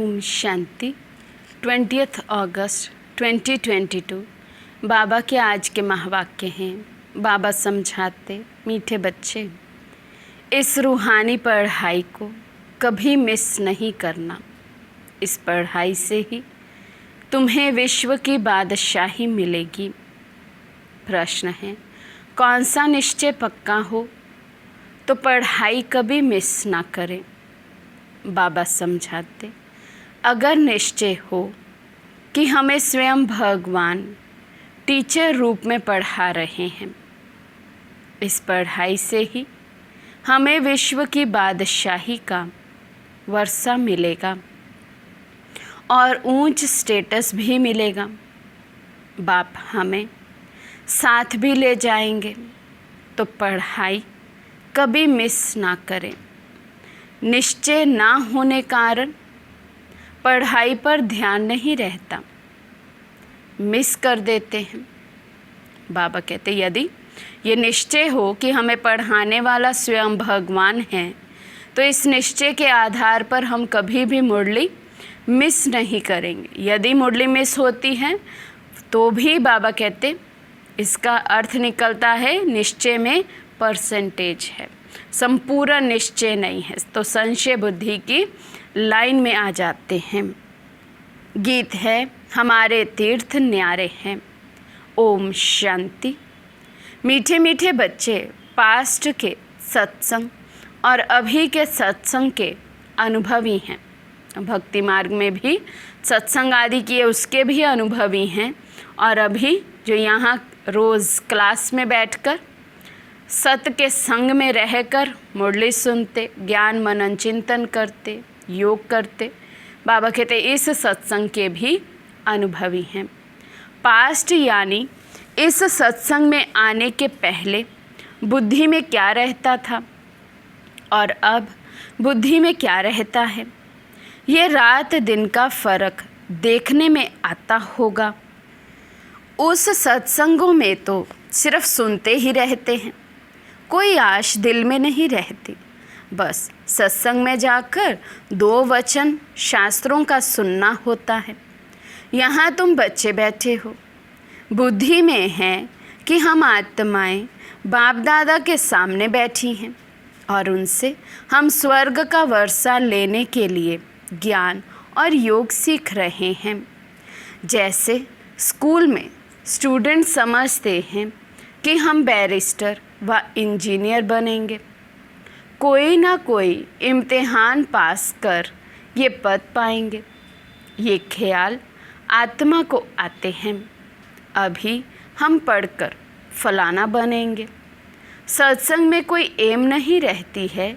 ओम शांति। 20 अगस्त 2022 बाबा के आज के महावाक्य हैं। बाबा समझाते, मीठे बच्चे, इस रूहानी पढ़ाई को कभी मिस नहीं करना। इस पढ़ाई से ही तुम्हें विश्व की बादशाही मिलेगी। प्रश्न है, कौन सा निश्चय पक्का हो तो पढ़ाई कभी मिस ना करें। बाबा समझाते, अगर निश्चय हो कि हमें स्वयं भगवान टीचर रूप में पढ़ा रहे हैं, इस पढ़ाई से ही हमें विश्व की बादशाही का वर्षा मिलेगा और ऊंच स्टेटस भी मिलेगा। बाप हमें साथ भी ले जाएंगे, तो पढ़ाई कभी मिस ना करें। निश्चय ना होने कारण पढ़ाई पर ध्यान नहीं रहता, मिस कर देते हैं। बाबा कहते, यदि ये निश्चय हो कि हमें पढ़ाने वाला स्वयं भगवान है, तो इस निश्चय के आधार पर हम कभी भी मुरली मिस नहीं करेंगे। यदि मुरली मिस होती है तो भी बाबा कहते, इसका अर्थ निकलता है निश्चय में परसेंटेज है, संपूर्ण निश्चय नहीं है, तो संशय बुद्धि की लाइन में आ जाते हैं। गीत है, हमारे तीर्थ न्यारे हैं। ओम शांति। मीठे मीठे बच्चे पास्ट के सत्संग और अभी के सत्संग के अनुभवी हैं। भक्ति मार्ग में भी सत्संग आदि किए उसके भी अनुभवी हैं, और अभी जो यहाँ रोज़ क्लास में बैठकर सत्य के संग में रहकर मुरली सुनते, ज्ञान मनन चिंतन करते, योग करते, बाबा कहते इस सत्संग के भी अनुभवी हैं। पास्ट यानी इस सत्संग में आने के पहले बुद्धि में क्या रहता था और अब बुद्धि में क्या रहता है, ये रात दिन का फर्क देखने में आता होगा। उस सत्संगों में तो सिर्फ सुनते ही रहते हैं, कोई आश दिल में नहीं रहती। बस सत्संग में जाकर 2 वचन शास्त्रों का सुनना होता है। यहाँ तुम बच्चे बैठे हो, बुद्धि में है कि हम आत्माएं बाप दादा के सामने बैठी हैं और उनसे हम स्वर्ग का वर्षा लेने के लिए ज्ञान और योग सीख रहे हैं। जैसे स्कूल में स्टूडेंट समझते हैं कि हम बैरिस्टर व इंजीनियर बनेंगे, कोई ना कोई इम्तिहान पास कर ये पद पाएंगे, ये ख्याल आत्मा को आते हैं। अभी हम पढ़कर फलाना बनेंगे। सत्संग में कोई एम नहीं रहती है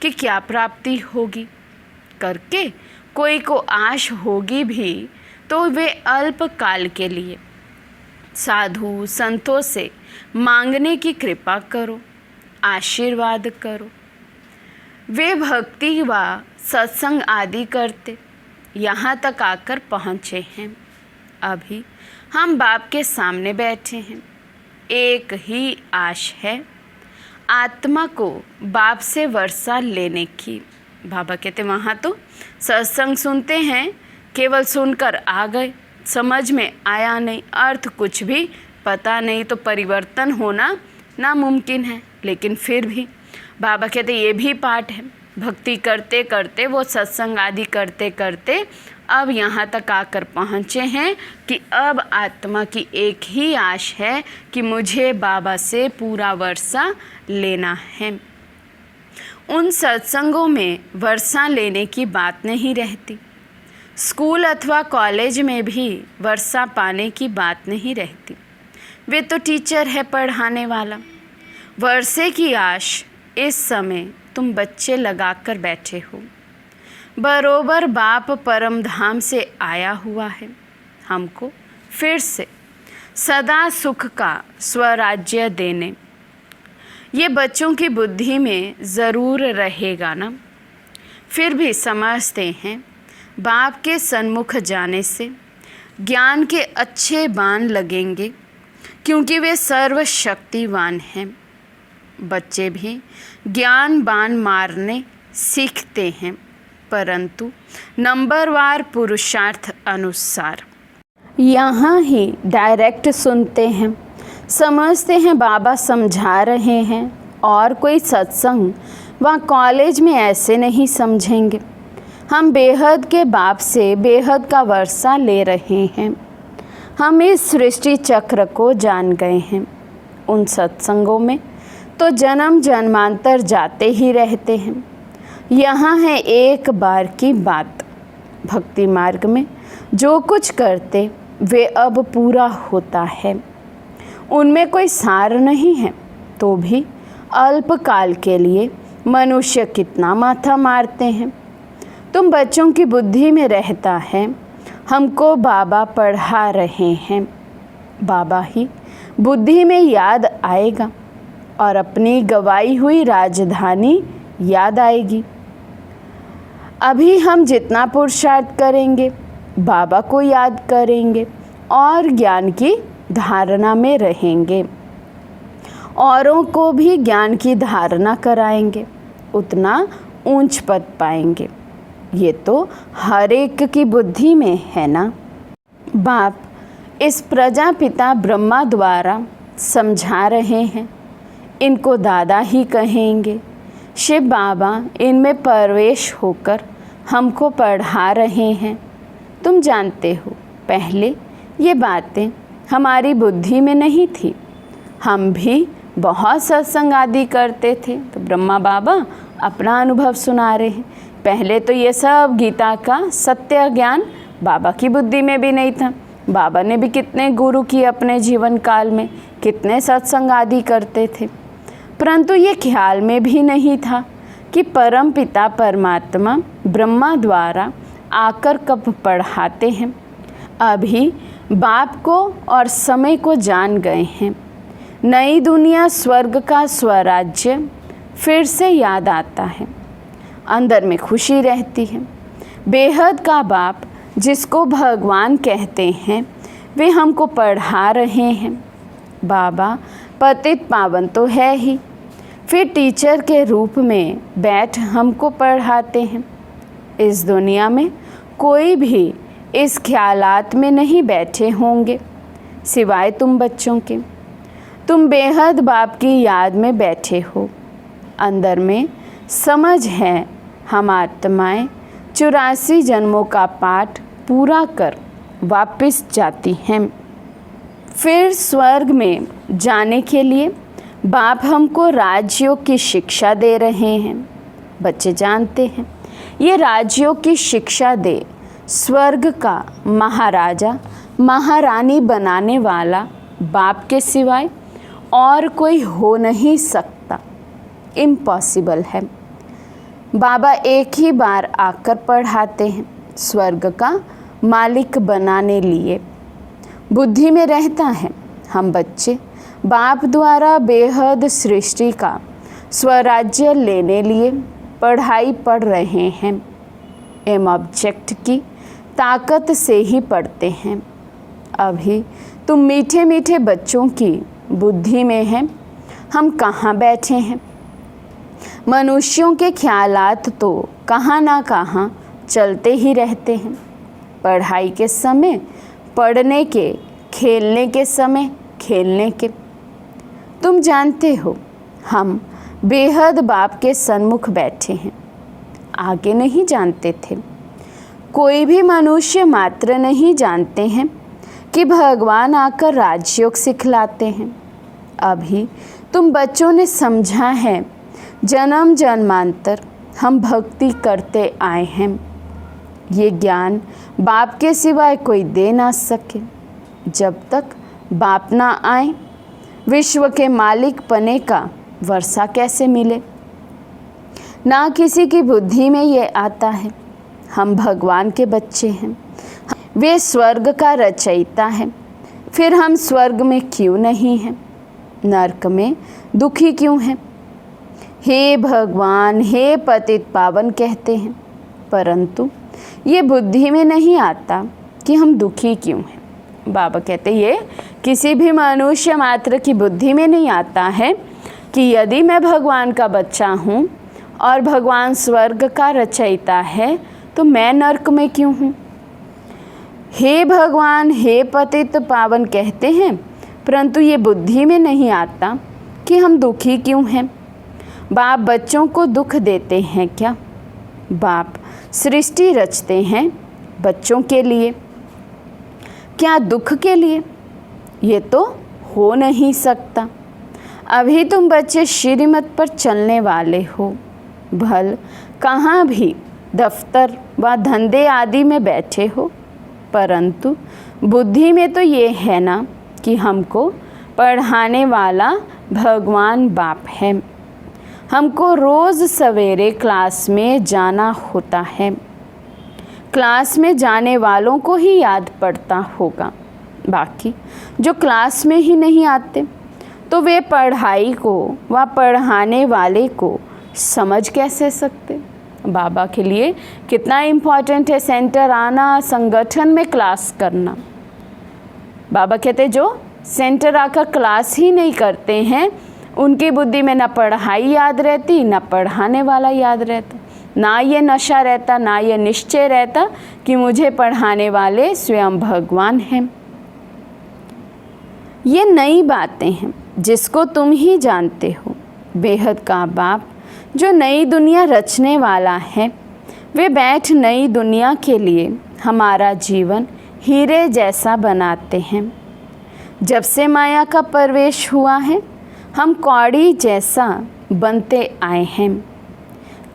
कि क्या प्राप्ति होगी करके कोई को आश होगी भी तो वे अल्पकाल के लिए। साधु संतों से मांगने की कृपा करो, आशीर्वाद करो। वे भक्ति व सत्संग आदि करते यहाँ तक आकर पहुँचे हैं। अभी हम बाप के सामने बैठे हैं। एक ही आश है, आत्मा को बाप से वर्षा लेने की। बाबा कहते वहाँ तो सत्संग सुनते हैं, केवल सुनकर आ गए, समझ में आया नहीं, अर्थ कुछ भी पता नहीं, तो परिवर्तन होना नामुमकिन है। लेकिन फिर भी बाबा कहते ये भी पाठ है। भक्ति करते करते, वो सत्संग आदि करते करते अब यहाँ तक आकर पहुँचे हैं कि अब आत्मा की एक ही आश है कि मुझे बाबा से पूरा वर्षा लेना है। उन सत्संगों में वर्षा लेने की बात नहीं रहती। स्कूल अथवा कॉलेज में भी वर्षा पाने की बात नहीं रहती। वे तो टीचर है पढ़ाने वाला। वर्षे की आश इस समय तुम बच्चे लगाकर बैठे हो। बरोबर बाप परम धाम से आया हुआ है हमको फिर से सदा सुख का स्वराज्य देने। ये बच्चों की बुद्धि में ज़रूर रहेगा ना। फिर भी समझते हैं बाप के सन्मुख जाने से ज्ञान के अच्छे बाण लगेंगे, क्योंकि वे सर्वशक्तिवान हैं। बच्चे भी ज्ञान बाण मारने सीखते हैं। परंतु नंबरवार पुरुषार्थ अनुसार। यहाँ ही डायरेक्ट सुनते हैं, समझते हैं बाबा समझा रहे हैं, और कोई सत्संग व कॉलेज में ऐसे नहीं समझेंगे। हम बेहद के बाप से बेहद का वर्षा ले रहे हैं। हम इस सृष्टि चक्र को जान गए हैं। उन सत्संगों में तो जन्म जन्मांतर जाते ही रहते हैं। यहाँ है एक बार की बात, भक्ति मार्ग में जो कुछ करते वे अब पूरा होता है। उनमें कोई सार नहीं है, तो भी अल्पकाल के लिए मनुष्य कितना माथा मारते हैं। तुम बच्चों की बुद्धि में रहता है, हमको बाबा पढ़ा रहे हैं। बाबा ही बुद्धि में याद आएगा और अपनी गवाई हुई राजधानी याद आएगी। अभी हम जितना पुरुषार्थ करेंगे बाबा को याद करेंगे और ज्ञान की धारणा में रहेंगे, औरों को भी ज्ञान की धारणा कराएंगे, उतना ऊंच पद पाएंगे। ये तो हर एक की बुद्धि में है ना। बाप इस प्रजापिता ब्रह्मा द्वारा समझा रहे हैं, इनको दादा ही कहेंगे। शिव बाबा इनमें प्रवेश होकर हमको पढ़ा रहे हैं। तुम जानते हो, पहले ये बातें हमारी बुद्धि में नहीं थी। हम भी बहुत सत्संग आदि करते थे, तो ब्रह्मा बाबा अपना अनुभव सुना रहे हैं। पहले तो ये सब गीता का सत्य ज्ञान बाबा की बुद्धि में भी नहीं था। बाबा ने भी कितने गुरु किए अपने जीवन काल में, कितने सत्संग आदि करते थे, परंतु ये ख्याल में भी नहीं था कि परम पिता परमात्मा ब्रह्मा द्वारा आकर कब पढ़ाते हैं। अभी बाप को और समय को जान गए हैं। नई दुनिया स्वर्ग का स्वराज्य फिर से याद आता है, अंदर में खुशी रहती है। बेहद का बाप जिसको भगवान कहते हैं, वे हमको पढ़ा रहे हैं। बाबा पतित पावन तो है ही, फिर टीचर के रूप में बैठ हमको पढ़ाते हैं। इस दुनिया में कोई भी इस ख्यालात में नहीं बैठे होंगे सिवाय तुम बच्चों के। तुम बेहद बाप की याद में बैठे हो। अंदर में समझ है, हम आत्माएं 84 जन्मों का पाठ पूरा कर वापस जाती हैं। फिर स्वर्ग में जाने के लिए बाप हमको राजयोग की शिक्षा दे रहे हैं। बच्चे जानते हैं, ये राजयोग की शिक्षा दे स्वर्ग का महाराजा महारानी बनाने वाला बाप के सिवाय और कोई हो नहीं सकता, इम्पॉसिबल है। बाबा एक ही बार आकर पढ़ाते हैं, स्वर्ग का मालिक बनाने लिए। बुद्धि में रहता है, हम बच्चे बाप द्वारा बेहद सृष्टि का स्वराज्य लेने लिए पढ़ाई पढ़ रहे हैं। एम ऑब्जेक्ट की ताकत से ही पढ़ते हैं। अभी तुम मीठे मीठे बच्चों की बुद्धि में हैं, हम कहाँ बैठे हैं। मनुष्यों के ख्यालात तो कहाँ ना कहाँ चलते ही रहते हैं। पढ़ाई के समय पढ़ने के, खेलने के समय खेलने के। तुम जानते हो, हम बेहद बाप के सन्मुख बैठे हैं। आगे नहीं जानते थे। कोई भी मनुष्य मात्र नहीं जानते हैं कि भगवान आकर राजयोग सिखलाते हैं। अभी तुम बच्चों ने समझा है, जन्म जन्मांतर हम भक्ति करते आए हैं। ये ज्ञान बाप के सिवाय कोई दे ना सके। जब तक बाप ना आए, विश्व के मालिक पने का वर्षा कैसे मिले। ना किसी की बुद्धि में ये आता है, हम भगवान के बच्चे हैं, वे स्वर्ग का रचयिता है। फिर हम स्वर्ग में क्यों नहीं हैं, नरक में दुखी क्यों हैं। हे भगवान, हे पतित पावन कहते हैं, परंतु ये बुद्धि में नहीं आता कि हम दुखी क्यों हैं। बाबा कहते ये किसी भी मनुष्य मात्र की बुद्धि में नहीं आता है कि यदि मैं भगवान का बच्चा हूँ और भगवान स्वर्ग का रचयिता है, तो मैं नर्क में क्यों हूँ? हे भगवान, हे पतित पावन कहते हैं, परंतु ये बुद्धि में नहीं आता कि हम दुखी क्यों हैं। बाप बच्चों को दुख देते हैं क्या? बाप सृष्टि रचते हैं बच्चों के लिए, क्या दुख के लिए? ये तो हो नहीं सकता। अभी तुम बच्चे श्रीमत पर चलने वाले हो, भल कहाँ भी दफ्तर व धंधे आदि में बैठे हो, परंतु बुद्धि में तो ये है ना कि हमको पढ़ाने वाला भगवान बाप है। हमको रोज़ सवेरे क्लास में जाना होता है। क्लास में जाने वालों को ही याद पड़ता होगा, बाकी जो क्लास में ही नहीं आते तो वे पढ़ाई को व पढ़ाने वाले को समझ कैसे सकते? बाबा के लिए कितना इम्पोर्टेंट है सेंटर आना, संगठन में क्लास करना। बाबा कहते जो सेंटर आकर क्लास ही नहीं करते हैं, उनकी बुद्धि में न पढ़ाई याद रहती, न पढ़ाने वाला याद रहता, ना ये नशा रहता, ना ये निश्चय रहता कि मुझे पढ़ाने वाले स्वयं भगवान हैं। ये नई बातें हैं जिसको तुम ही जानते हो। बेहद का बाप जो नई दुनिया रचने वाला है, वे बैठ नई दुनिया के लिए हमारा जीवन हीरे जैसा बनाते हैं। जब से माया का प्रवेश हुआ है, हम कौड़ी जैसा बनते आए हैं।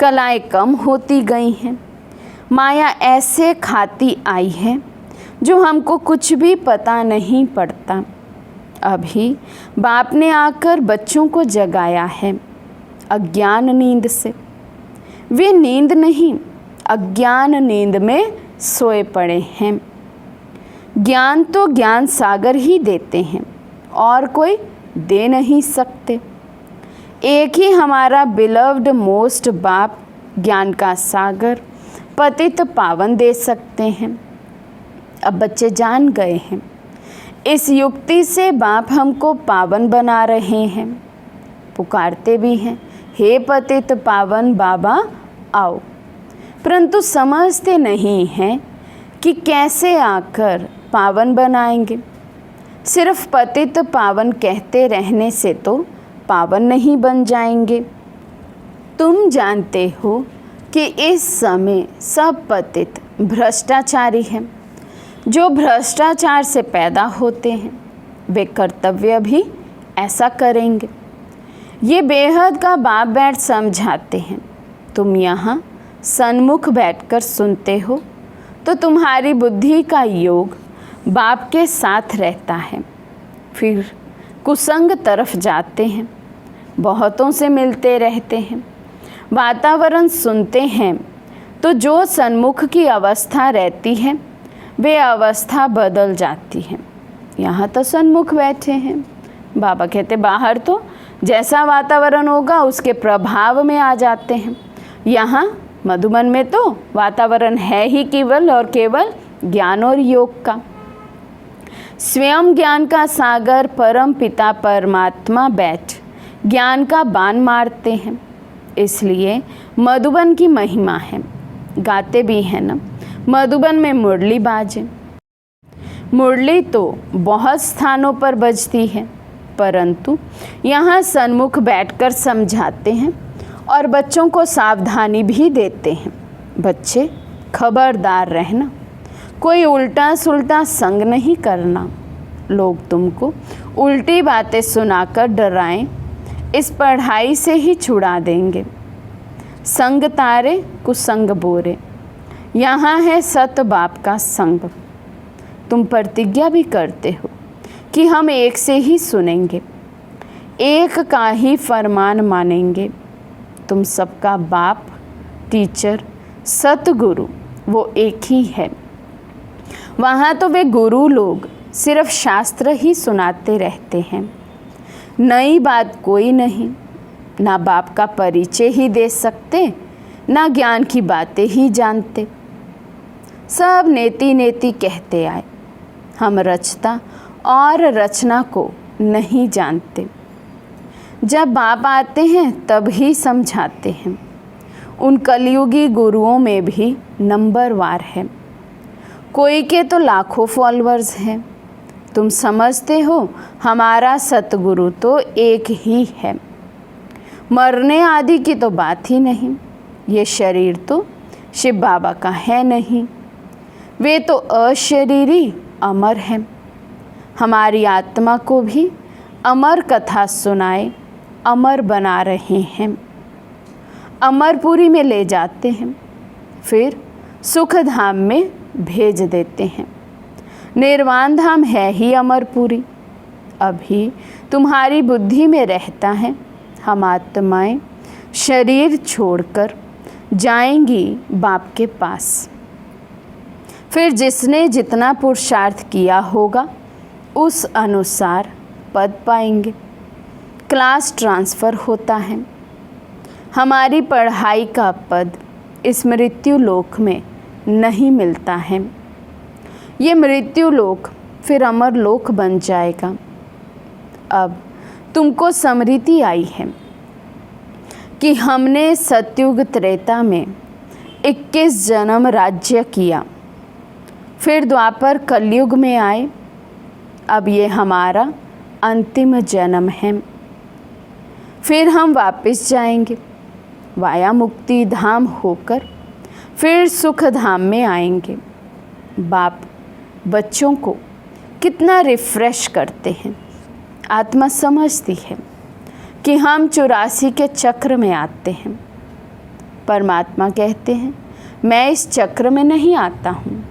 कलाएं कम होती गई हैं। माया ऐसे खाती आई है जो हमको कुछ भी पता नहीं पड़ता। अभी बाप ने आकर बच्चों को जगाया है अज्ञान नींद से। वे नींद नहीं, अज्ञान नींद में सोए पड़े हैं। ज्ञान तो ज्ञान सागर ही देते हैं, और कोई दे नहीं सकते। एक ही हमारा बिलव्ड मोस्ट बाप ज्ञान का सागर पतित पावन दे सकते हैं। अब बच्चे जान गए हैं, इस युक्ति से बाप हमको पावन बना रहे हैं। पुकारते भी हैं, हे पतित पावन बाबा आओ, परंतु समझते नहीं हैं कि कैसे आकर पावन बनाएंगे। सिर्फ पतित पावन कहते रहने से तो पावन नहीं बन जाएंगे। तुम जानते हो कि इस समय सब पतित भ्रष्टाचारी हैं। जो भ्रष्टाचार से पैदा होते हैं, वे कर्तव्य भी ऐसा करेंगे। ये बेहद का बाप बैठ समझाते हैं। तुम यहाँ सन्मुख बैठकर सुनते हो तो तुम्हारी बुद्धि का योग बाप के साथ रहता है। फिर कुसंग तरफ जाते हैं, बहुतों से मिलते रहते हैं, वातावरण सुनते हैं, तो जो सन्मुख की अवस्था रहती है वे अवस्था बदल जाती है। यहाँ तो सन्मुख बैठे हैं, बाबा कहते बाहर तो जैसा वातावरण होगा उसके प्रभाव में आ जाते हैं। यहाँ मधुबन में तो वातावरण है ही केवल और केवल ज्ञान और योग का। स्वयं ज्ञान का सागर परम पिता परमात्मा बैठ ज्ञान का बाण मारते हैं। इसलिए मधुबन की महिमा है। गाते भी हैं ना, मधुबन में मुरली बाजे। मुरली तो बहुत स्थानों पर बजती है, परंतु यहाँ सन्मुख बैठकर समझाते हैं और बच्चों को सावधानी भी देते हैं। बच्चे खबरदार रहना, कोई उल्टा सुल्टा संग नहीं करना। लोग तुमको उल्टी बातें सुनाकर डराएं, इस पढ़ाई से ही छुड़ा देंगे। संग तारे कुसंग बोरे, यहाँ है सत बाप का संग। तुम प्रतिज्ञा भी करते हो कि हम एक से ही सुनेंगे, एक का ही फरमान मानेंगे। तुम सबका बाप, टीचर, सतगुरु वो एक ही है। वहाँ तो वे गुरु लोग सिर्फ शास्त्र ही सुनाते रहते हैं, नई बात कोई नहीं। ना बाप का परिचय ही दे सकते, ना ज्ञान की बातें ही जानते। सब नेति नेति कहते आए, हम रचता और रचना को नहीं जानते। जब बाप आते हैं तब ही समझाते हैं। उन कलयुगी गुरुओं में भी नंबरवार है। कोई के तो लाखों फॉलोअर्स हैं। तुम समझते हो हमारा सतगुरु तो एक ही है। मरने आदि की तो बात ही नहीं। ये शरीर तो शिव बाबा का है नहीं। वे तो अशरीरी अमर हैं। हमारी आत्मा को भी अमर कथा सुनाए अमर बना रहे हैं। अमरपुरी में ले जाते हैं, फिर सुख धाम में भेज देते हैं। निर्वाण धाम है ही अमरपुरी। अभी तुम्हारी बुद्धि में रहता है हम आत्माएं शरीर छोड़कर जाएंगी बाप के पास। फिर जिसने जितना पुरुषार्थ किया होगा उस अनुसार पद पाएंगे। क्लास ट्रांसफ़र होता है। हमारी पढ़ाई का पद इस मृत्यु लोक में नहीं मिलता है। ये मृत्यु लोक फिर अमर लोक बन जाएगा। अब तुमको स्मृति आई है कि हमने सतयुग त्रेता में 21 जन्म राज्य किया, फिर द्वापर कलयुग में आए। अब ये हमारा अंतिम जन्म है। फिर हम वापस जाएंगे वाया मुक्ति धाम होकर, फिर सुख धाम में आएंगे। बाप बच्चों को कितना रिफ्रेश करते हैं। आत्मा समझती है कि हम 84 के चक्र में आते हैं। परमात्मा कहते हैं मैं इस चक्र में नहीं आता हूँ।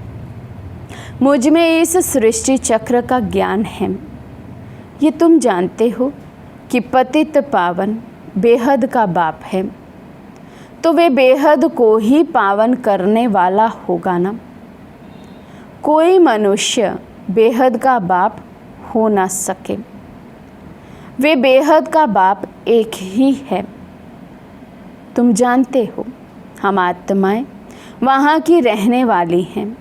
मुझ में इस सृष्टि चक्र का ज्ञान है। ये तुम जानते हो कि पतित पावन बेहद का बाप है, तो वे बेहद को ही पावन करने वाला होगा ना। कोई मनुष्य बेहद का बाप हो ना सके। वे बेहद का बाप एक ही है। तुम जानते हो हम आत्माएं वहाँ की रहने वाली हैं।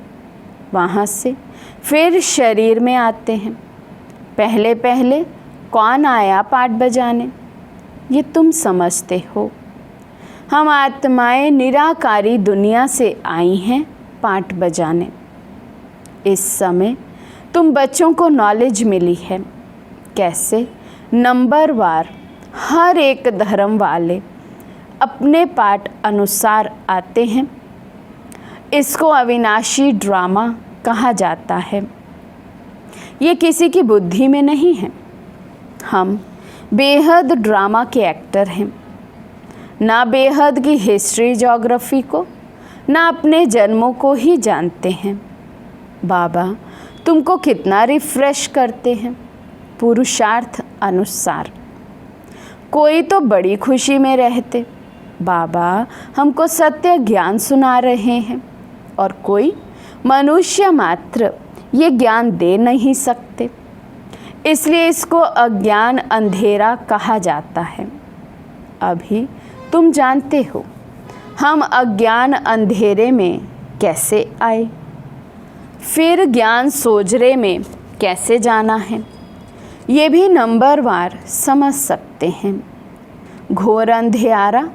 वहाँ से फिर शरीर में आते हैं। पहले पहले कौन आया पाठ बजाने, ये तुम समझते हो। हम आत्माएं निराकारी दुनिया से आई हैं पाठ बजाने। इस समय तुम बच्चों को नॉलेज मिली है कैसे नंबरवार हर एक धर्म वाले अपने पाठ अनुसार आते हैं। इसको अविनाशी ड्रामा कहा जाता है। ये किसी की बुद्धि में नहीं है। हम बेहद ड्रामा के एक्टर हैं। ना बेहद की हिस्ट्री ज्योग्राफी को, ना अपने जन्मों को ही जानते हैं। बाबा तुमको कितना रिफ्रेश करते हैं पुरुषार्थ अनुसार। कोई तो बड़ी खुशी में रहते बाबा हमको सत्य ज्ञान सुना रहे हैं, और कोई मनुष्य मात्र ये ज्ञान दे नहीं सकते। इसलिए इसको अज्ञान अंधेरा कहा जाता है। अभी तुम जानते हो हम अज्ञान अंधेरे में कैसे आए, फिर ज्ञान सोजरे में कैसे जाना है, ये भी नंबरवार समझ सकते हैं। घोर अंधेरा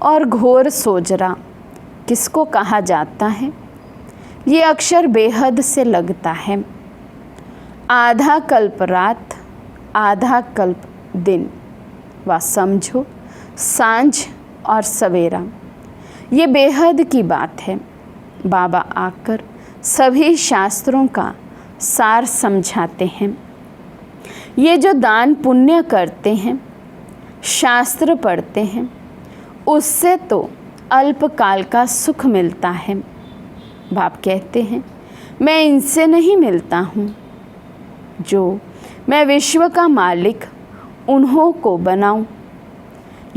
और घोर सोजरा किसको कहा जाता है, ये अक्षर बेहद से लगता है। आधा कल्प रात आधा कल्प दिन, व समझो सांझ और सवेरा, ये बेहद की बात है। बाबा आकर सभी शास्त्रों का सार समझाते हैं। ये जो दान पुण्य करते हैं, शास्त्र पढ़ते हैं, उससे तो अल्पकाल का सुख मिलता है। बाप कहते हैं मैं इनसे नहीं मिलता हूँ। जो मैं विश्व का मालिक उन्हों को बनाऊं।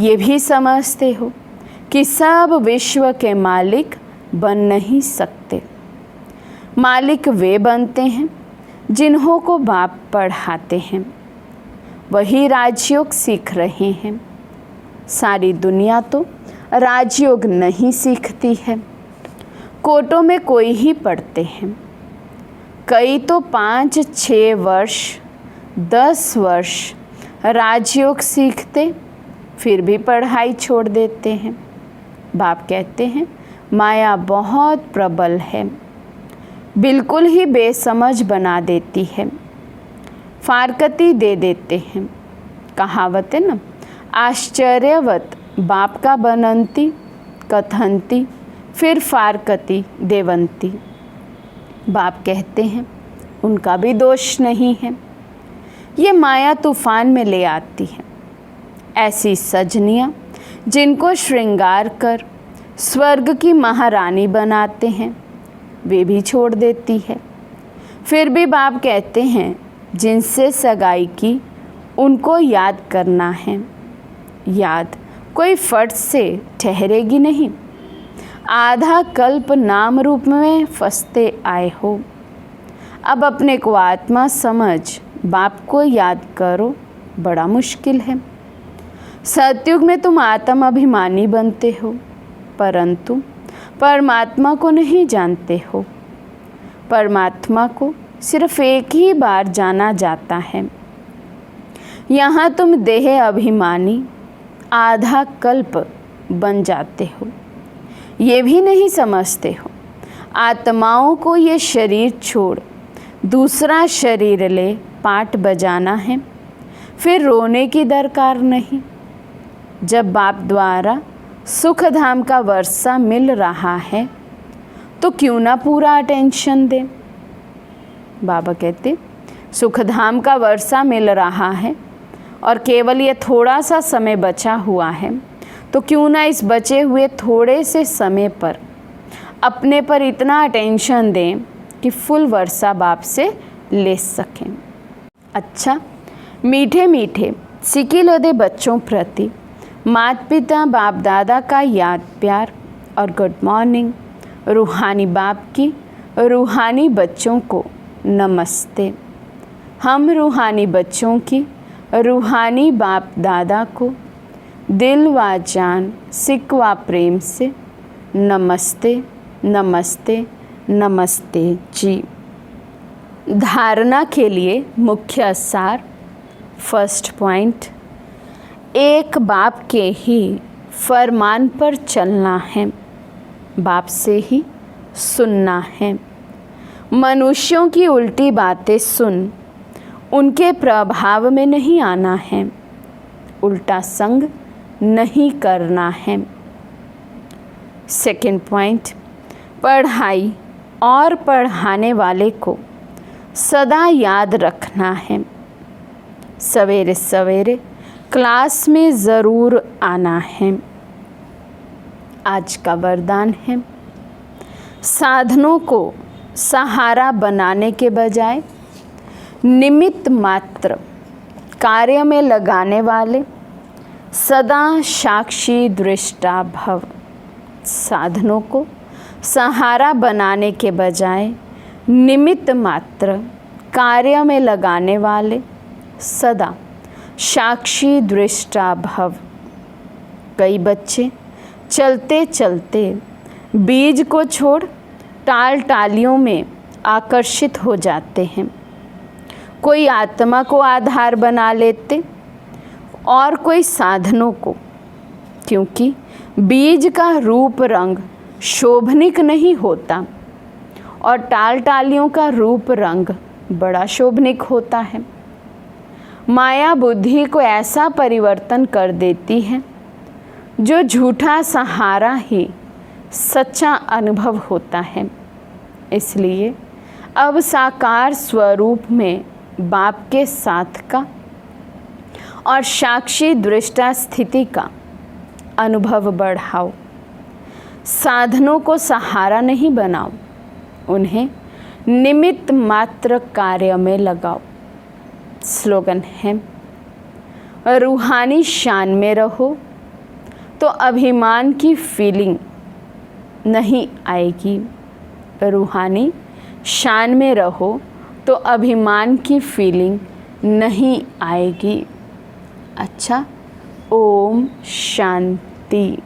ये भी समझते हो कि सब विश्व के मालिक बन नहीं सकते। मालिक वे बनते हैं जिन्हों को बाप पढ़ाते हैं। वही राजयोग सीख रहे हैं। सारी दुनिया तो राजयोग नहीं सीखती है। कोटों में कोई ही पढ़ते हैं। कई तो 5-6 वर्ष 10 वर्ष राजयोग सीखते फिर भी पढ़ाई छोड़ देते हैं। बाप कहते हैं माया बहुत प्रबल है, बिल्कुल ही बेसमझ बना देती है, फारकती दे देते हैं। कहावत है ना, आश्चर्यवत बाप का बनंती कथंती फिर फारकती देवंती। बाप कहते हैं उनका भी दोष नहीं है, ये माया तूफान में ले आती है। ऐसी सजनियाँ जिनको श्रृंगार कर स्वर्ग की महारानी बनाते हैं, वे भी छोड़ देती है। फिर भी बाप कहते हैं जिनसे सगाई की उनको याद करना है, याद कोई फट से ठहरेगी नहीं। आधा कल्प नाम रूप में फंसते आए हो, अब अपने को आत्मा समझ बाप को याद करो, बड़ा मुश्किल है। सतयुग में तुम आत्म अभिमानी बनते हो, परंतु परमात्मा को नहीं जानते हो। परमात्मा को सिर्फ एक ही बार जाना जाता है। यहाँ तुम देह अभिमानी आधा कल्प बन जाते हो, ये भी नहीं समझते हो। आत्माओं को ये शरीर छोड़ दूसरा शरीर ले पाठ बजाना है, फिर रोने की दरकार नहीं। जब बाप द्वारा सुख धाम का वर्षा मिल रहा है तो क्यों ना पूरा अटेंशन दें। बाबा कहते सुख धाम का वर्षा मिल रहा है और केवल ये थोड़ा सा समय बचा हुआ है, तो क्यों ना इस बचे हुए थोड़े से समय पर अपने पर इतना अटेंशन दें कि फुल वर्षा बाप से ले सकें। अच्छा, मीठे मीठे सिकिलोदे बच्चों प्रति माता पिता बाप दादा का याद प्यार और गुड मॉर्निंग। रूहानी बाप की रूहानी बच्चों को नमस्ते। हम रूहानी बच्चों की रूहानी बाप दादा को दिल व जान सिक व प्रेम से नमस्ते नमस्ते नमस्ते जी। धारणा के लिए मुख्य सार। फर्स्ट पॉइंट, एक बाप के ही फरमान पर चलना है, बाप से ही सुनना है। मनुष्यों की उल्टी बातें सुन उनके प्रभाव में नहीं आना है, उल्टा संग नहीं करना है। सेकंड पॉइंट, पढ़ाई और पढ़ाने वाले को सदा याद रखना है। सवेरे सवेरे क्लास में ज़रूर आना है। आज का वरदान है, साधनों को सहारा बनाने के बजाय निमित्त मात्र कार्य में लगाने वाले सदा साक्षी दृष्टा भव। साधनों को सहारा बनाने के बजाय निमित्त मात्र कार्य में लगाने वाले सदा साक्षी दृष्टा भव। कई बच्चे चलते चलते बीज को छोड़ टाल टालियों में आकर्षित हो जाते हैं। कोई आत्मा को आधार बना लेते और कोई साधनों को, क्योंकि बीज का रूप रंग शोभनिक नहीं होता और टाल टालियों का रूप रंग बड़ा शोभनिक होता है। माया बुद्धि को ऐसा परिवर्तन कर देती है जो झूठा सहारा ही सच्चा अनुभव होता है। इसलिए अब साकार स्वरूप में बाप के साथ का और साक्षी दृष्टा स्थिति का अनुभव बढ़ाओ। साधनों को सहारा नहीं बनाओ, उन्हें निमित्त मात्र कार्य में लगाओ। स्लोगन है, रूहानी शान में रहो तो अभिमान की फीलिंग नहीं आएगी। रूहानी शान में रहो तो अभिमान की फीलिंग नहीं आएगी। अच्छा, ओम शांति।